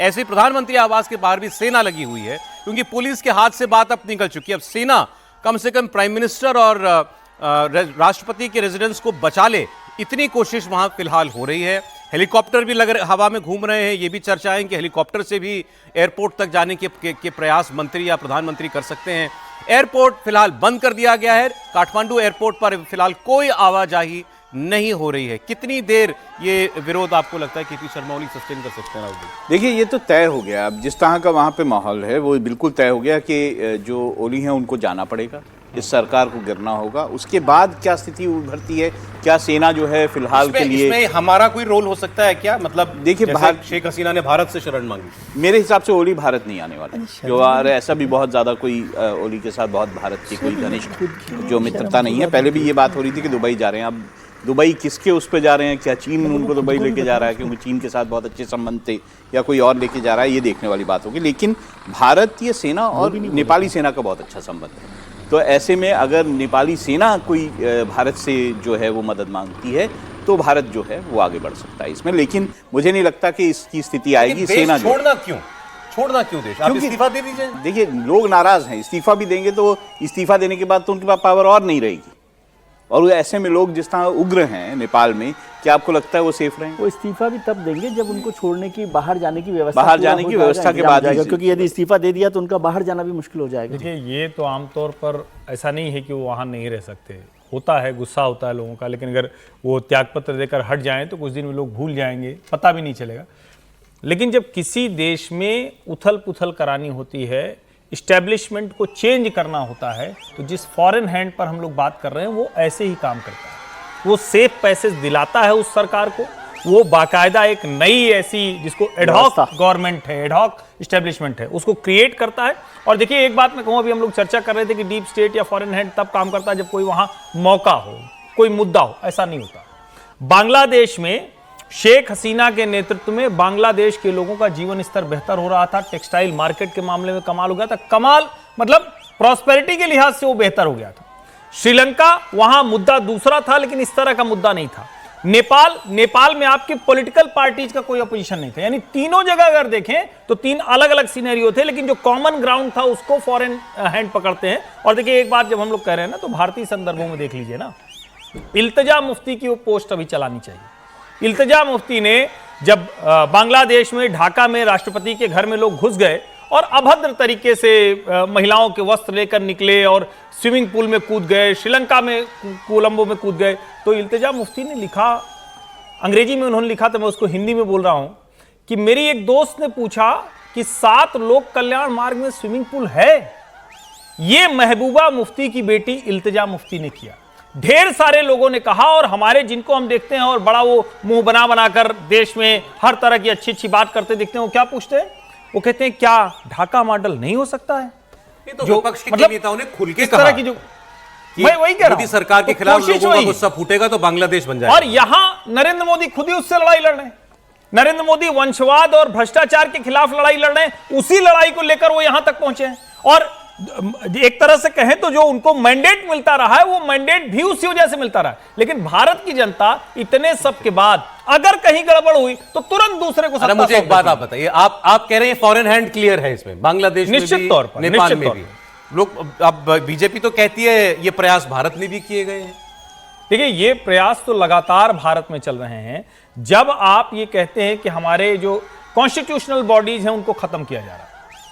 ऐसे प्रधानमंत्री आवास के बाहर भी सेना लगी हुई है, क्योंकि पुलिस के हाथ से बात अब निकल चुकी है। अब सेना कम से कम प्राइम मिनिस्टर और राष्ट्रपति के रेजिडेंस को बचा ले, इतनी कोशिश वहां फिलहाल हो रही है। हेलीकॉप्टर भी हवा में घूम रहे हैं। ये भी चर्चाएं कि हेलीकॉप्टर से भी एयरपोर्ट तक जाने के प्रयास मंत्री या प्रधानमंत्री कर सकते हैं। एयरपोर्ट फिलहाल बंद कर दिया गया है। काठमांडू एयरपोर्ट पर फिलहाल कोई आवाजाही नहीं हो रही है। कितनी देर ये विरोध आपको लगता है केपी शर्मा ओली सस्टेन कर सकते हैं? राहुल जी, देखिए, ये तो तय हो गया। अब जिस तरह का वहाँ पे माहौल है वो बिल्कुल तय हो गया कि जो ओली हैं उनको जाना पड़ेगा, इस सरकार को गिरना होगा। उसके बाद क्या स्थिति उभरती है, क्या सेना जो है फिलहाल के लिए इसमें हमारा कोई रोल हो सकता है क्या? मतलब देखिए, शेख हसीना ने भारत से शरण मांगी, मेरे हिसाब से ओली भारत नहीं आने वाला जो ऐसा भी बहुत ज्यादा कोई ओली के साथ बहुत भारत की कोई घनिष्ठ जो मित्रता नहीं है। पहले भी ये बात हो रही थी कि दुबई जा रहे हैं। अब दुबई किसके उस पर जा रहे हैं, क्या चीन उनको दुबई लेके जा रहा है क्योंकि चीन के साथ बहुत अच्छे संबंध थे, या कोई और लेके जा रहा है, ये देखने वाली बात होगी। लेकिन भारतीय सेना और नेपाली सेना का बहुत अच्छा संबंध है, तो ऐसे में अगर नेपाली सेना कोई भारत से जो है वो मदद मांगती है तो भारत जो है वो आगे बढ़ सकता है इसमें। लेकिन मुझे नहीं लगता कि इसकी स्थिति आएगी। सेना छोड़ना क्यों देश? आप इस्तीफा दे दीजिए। देखिए, लोग नाराज हैं। इस्तीफा भी देंगे तो इस्तीफा देने के बाद तो उनके पास पावर और नहीं रहेगी। और ऐसे में लोग जिस तरह उग्र हैं नेपाल में, क्या आपको लगता है वो सेफ रहेंगे? वो इस्तीफा भी तब देंगे जब उनको छोड़ने की, बाहर जाने की व्यवस्था के बाद जाएगा, क्योंकि यदि इस्तीफा दे दिया तो उनका बाहर जाना भी मुश्किल हो जाएगा। देखिए, ये तो आमतौर पर ऐसा नहीं है कि वो वहाँ नहीं रह सकते। होता है, गुस्सा होता है लोगों का, लेकिन अगर वो त्यागपत्र देकर हट जाएं तो कुछ दिन में लोग भूल जाएंगे, पता भी नहीं चलेगा। लेकिन जब किसी देश में उथल पुथल करानी होती है, इस्टेब्लिशमेंट को चेंज करना होता है, तो जिस फॉरेन हैंड पर हम लोग बात कर रहे हैं वो ऐसे ही काम करता है। वो सेफ पैसेज दिलाता है उस सरकार को। वो बाकायदा एक नई ऐसी जिसको एडहॉक गवर्नमेंट है, एडहॉक इस्टेब्लिशमेंट है, उसको क्रिएट करता है। और देखिए, एक बात मैं कहूँ, अभी हम लोग चर्चा कर रहे थे कि डीप स्टेट या फॉरेन हैंड तब काम करता है जब कोई वहां मौका हो, कोई मुद्दा हो। ऐसा नहीं होता। बांग्लादेश में शेख हसीना के नेतृत्व में बांग्लादेश के लोगों का जीवन स्तर बेहतर हो रहा था। टेक्सटाइल मार्केट के मामले में कमाल हो गया था। कमाल मतलब प्रॉस्पेरिटी के लिहाज से वो बेहतर हो गया था। श्रीलंका, वहां मुद्दा दूसरा था, लेकिन इस तरह का मुद्दा नहीं था। नेपाल में आपके पॉलिटिकल पार्टीज का कोई अपोजिशन नहीं था। यानी तीनों जगह अगर देखें तो तीन अलग अलग सिनेरियो थे, लेकिन जो कॉमन ग्राउंड था उसको फॉरेन हैंड पकड़ते हैं। और देखिए, एक बात जब हम लोग कह रहे हैं ना, तो भारतीय संदर्भों में देख लीजिए ना, इल्तिजा मुफ्ती की वो पोस्ट अभी चलानी चाहिए। इल्तिजा मुफ्ती ने जब बांग्लादेश में ढाका में राष्ट्रपति के घर में लोग घुस गए और अभद्र तरीके से महिलाओं के वस्त्र लेकर निकले और स्विमिंग पूल में कूद गए, श्रीलंका में कोलंबो में कूद गए, तो इल्तिजा मुफ्ती ने लिखा, अंग्रेजी में उन्होंने लिखा, तो मैं उसको हिंदी में बोल रहा हूं कि मेरी एक दोस्त ने पूछा कि 7 लोक कल्याण मार्ग में स्विमिंग पूल है? ये महबूबा मुफ्ती की बेटी इल्तिजा मुफ्ती ने किया। ढेर सारे लोगों ने कहा, और हमारे जिनको हम देखते हैं और बड़ा वो मुंह बनाकर देश में हर तरह की अच्छी अच्छी बात करते दिखते हैं, वो क्या पूछते हैं? वो कहते हैं, क्या ढाका मॉडल नहीं हो सकता है? ये तो विपक्ष के नेताओं ने खुल के कहा की जो मैं वही कह रहा हूं, सरकार के खिलाफ लोगों का गुस्सा फूटेगा तो बांग्लादेश बन जाएगा। और यहां नरेंद्र मोदी खुद ही उससे लड़ाई लड़ रहे हैं। नरेंद्र मोदी वंशवाद और भ्रष्टाचार के खिलाफ लड़ाई लड़ रहे हैं। उसी लड़ाई को लेकर वो यहां तक पहुंचे हैं। और एक तरह से कहें तो जो उनको मैंडेट मिलता रहा है, वो मैंडेट भी उसी वजह से मिलता रहा है। लेकिन भारत की जनता इतने सब के बाद अगर कहीं गड़बड़ हुई तो तुरंत दूसरे को सत्ता। मुझे एक बात आप बताइए, आप कह रहे हैं फॉरेन हैंड क्लियर है इसमें, बांग्लादेश में निश्चित तौर पर, नेपाल में भी लोग। अब बीजेपी तो कहती है ये प्रयास भारत में भी किए गए हैं। देखिए, ये प्रयास तो लगातार भारत में चल रहे हैं। जब आप ये कहते हैं कि हमारे जो कॉन्स्टिट्यूशनल बॉडीज हैं उनको खत्म किया जा रहा है,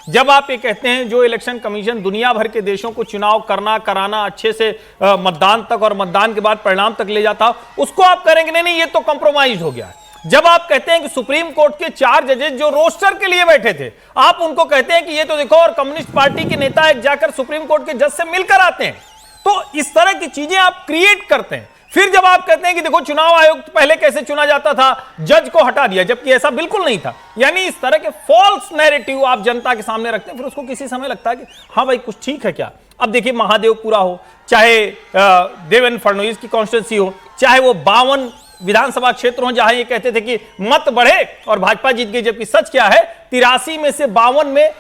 जब आप ये कहते हैं जो इलेक्शन कमीशन दुनिया भर के देशों को चुनाव कराना अच्छे से मतदान तक और मतदान के बाद परिणाम तक ले जाता, उसको आप करेंगे नहीं, ये तो कॉम्प्रोमाइज हो गया है। जब आप कहते हैं कि सुप्रीम कोर्ट के 4 जजेस जो रोस्टर के लिए बैठे थे, आप उनको कहते हैं कि ये तो देखो, और कम्युनिस्ट पार्टी के नेता एक जाकर सुप्रीम कोर्ट के जज से मिलकर आते हैं, तो इस तरह की चीजें आप क्रिएट करते हैं। फिर जब आप कहते हैं कि देखो, चुनाव आयोग पहले कैसे चुना जाता था, जज को हटा दिया, जबकि ऐसा बिल्कुल नहीं था। यानी इस तरह के फॉल्स नैरेटिव आप जनता के सामने रखते हैं, फिर उसको किसी समय लगता है कि हाँ भाई कुछ ठीक है क्या। अब देखिए, महादेवपुरा हो, चाहे देवेंद्र फडणवीस की कॉन्स्टिट्यूंसी हो, चाहे वो 52 विधानसभा क्षेत्र हो जहां ये कहते थे कि मत बढ़े और भाजपा जीत गई, जबकि सच क्या है, 83 में से 52 में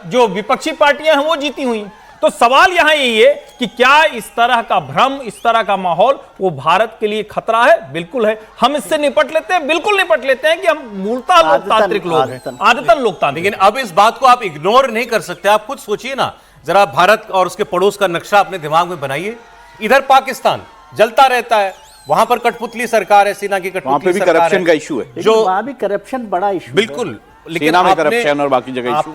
जो विपक्षी पार्टियां हैं वो जीती हुई। तो तो सवाल यहां यही है कि क्या इस तरह का भ्रम, इस तरह का माहौल वो भारत के लिए खतरा है? बिल्कुल है। हम इससे निपट लेते हैं, बिल्कुल निपट लेते हैं कि हम मूलतः लोकतांत्रिक लोग हैं, आदतन लोकतांत्रिक। लेकिन अब इस बात को आप इग्नोर नहीं कर सकते। आप खुद सोचिए ना, जरा भारत और उसके पड़ोस का नक्शा अपने दिमाग में बनाइए। इधर पाकिस्तान जलता रहता है, वहां पर कठपुतली सरकार है, सेना की वहां पे कठपुतली भी सरकार करप्शन है, का इशू है, जो वहां भी करप्शन बड़ा इशू बिल्कुल। लेकिन सेना में आपने- करप्शन और बाकी जगह इशू।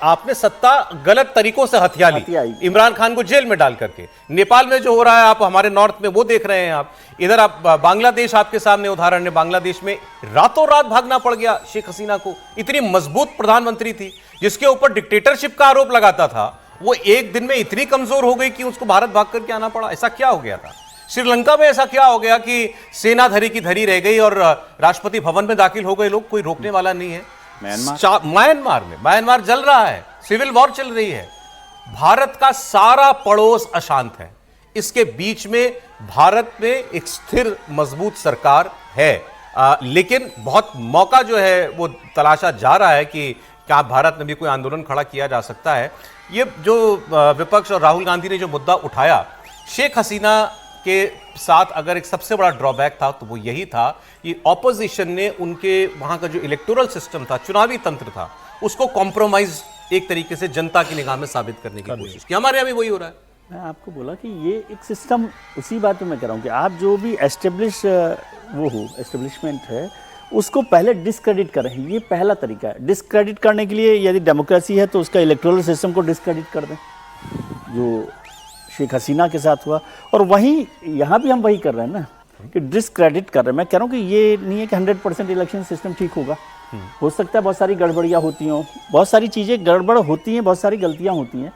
आपने सत्ता गलत तरीकों से हथिया हथियाई। ली, इमरान खान को जेल में डाल करके। नेपाल में जो हो रहा है, आप हमारे नॉर्थ में वो देख रहे हैं। आप इधर, आप बांग्लादेश आपके सामने उदाहरण है। बांग्लादेश में रातों रात भागना पड़ गया शेख हसीना को। इतनी मजबूत प्रधानमंत्री थी जिसके ऊपर डिक्टेटरशिप का आरोप लगाता था, वो एक दिन में इतनी कमजोर हो गई कि उसको भारत भाग करके आना पड़ा। ऐसा क्या हो गया था? श्रीलंका में ऐसा क्या हो गया कि सेना धरी की धरी रह गई और राष्ट्रपति भवन में दाखिल हो गए लोग, कोई रोकने वाला नहीं है। म्यांमार जल रहा है, सिविल वॉर चल रही है। भारत का सारा पड़ोस अशांत है। इसके बीच में भारत में एक स्थिर मजबूत सरकार है, लेकिन बहुत मौका जो है वो तलाशा जा रहा है कि क्या भारत में भी कोई आंदोलन खड़ा किया जा सकता है। ये जो विपक्ष और राहुल गांधी ने जो मुद्दा उठाया, शेख हसीना के साथ अगर एक सबसे बड़ा ड्रॉबैक था तो वो यही था कि ऑपोजिशन ने उनके वहां का जो इलेक्टोरल सिस्टम था, चुनावी तंत्र था, उसको कॉम्प्रोमाइज एक तरीके से जनता की निगाह में साबित करने की कोशिश की। हमारे यहाँ भी वही हो रहा है। मैं आपको बोला कि ये एक सिस्टम, उसी बात पे मैं कह रहा हूँ कि आप जो भी एस्टेब्लिशमेंट है उसको पहले डिस्क्रेडिट कर रहे हैं। ये पहला तरीका है डिस्क्रेडिट करने के लिए। यदि डेमोक्रेसी है तो उसका इलेक्टोरल सिस्टम को डिस्क्रेडिट कर दें, जो शेख हसीना के साथ हुआ। और वहीं यहाँ भी हम वही कर रहे हैं ना कि डिस्क्रेडिट कर रहे हैं। मैं कह रहा हूँ कि ये नहीं है कि 100% इलेक्शन सिस्टम ठीक होगा। हो सकता है बहुत सारी गड़बड़ियाँ होती हों, बहुत सारी चीज़ें गड़बड़ होती हैं, बहुत सारी गलतियाँ होती हैं,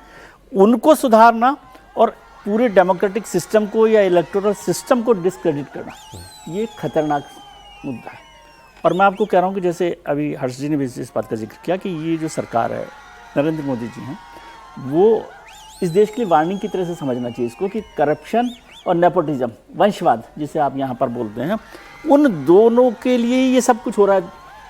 उनको सुधारना और पूरे डेमोक्रेटिक सिस्टम को या इलेक्टोरल सिस्टम को डिस्क्रेडिट करना, ये खतरनाक मुद्दा है। और मैं आपको कह रहा हूँ कि जैसे अभी हर्ष जी ने भी इस बात का जिक्र किया कि ये जो सरकार है, नरेंद्र मोदी जी हैं, वो इस देश के लिए वार्निंग की तरह से समझना चाहिए इसको कि करप्शन और नेपोटिज्म, वंशवाद जिसे आप यहाँ पर बोलते हैं, उन दोनों के लिए ये सब कुछ हो रहा है।